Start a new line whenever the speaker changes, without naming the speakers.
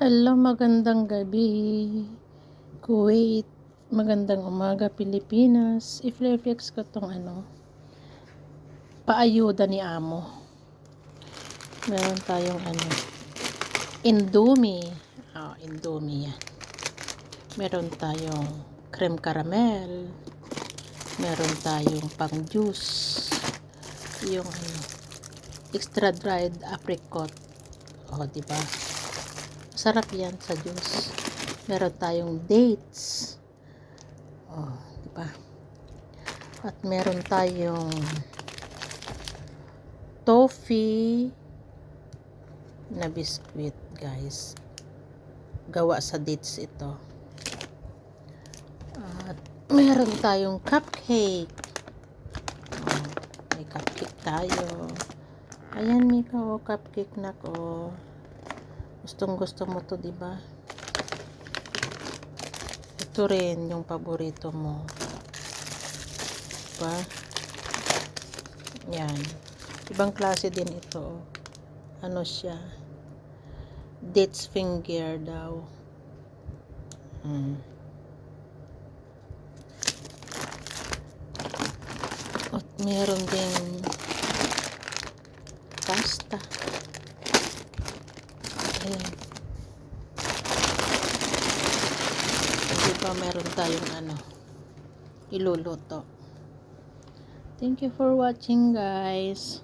Hello, magandang gabi, Kuwait. Magandang umaga, Pilipinas. I-flex ko tong paayuda ni Amo. Meron tayong Indomie. Indomie yan. Meron tayong creme caramel. Meron tayong pang juice. Yung extra dried apricot. Diba? Sarap yan sa juice. Meron tayong dates. Diba? At meron tayong toffee na biscuit, guys. Gawa sa dates ito. At meron tayong cupcake. May cupcake tayo. Ayan, Mika, cupcake na ko. Gustong gusto mo to, diba? Ito rin yung paborito mo. Diba? Yan. Ibang klase din ito. Ano siya? Dates finger daw. At meron din pasta. Ayan. Diba meron tayong iluluto. Thank you for watching, guys.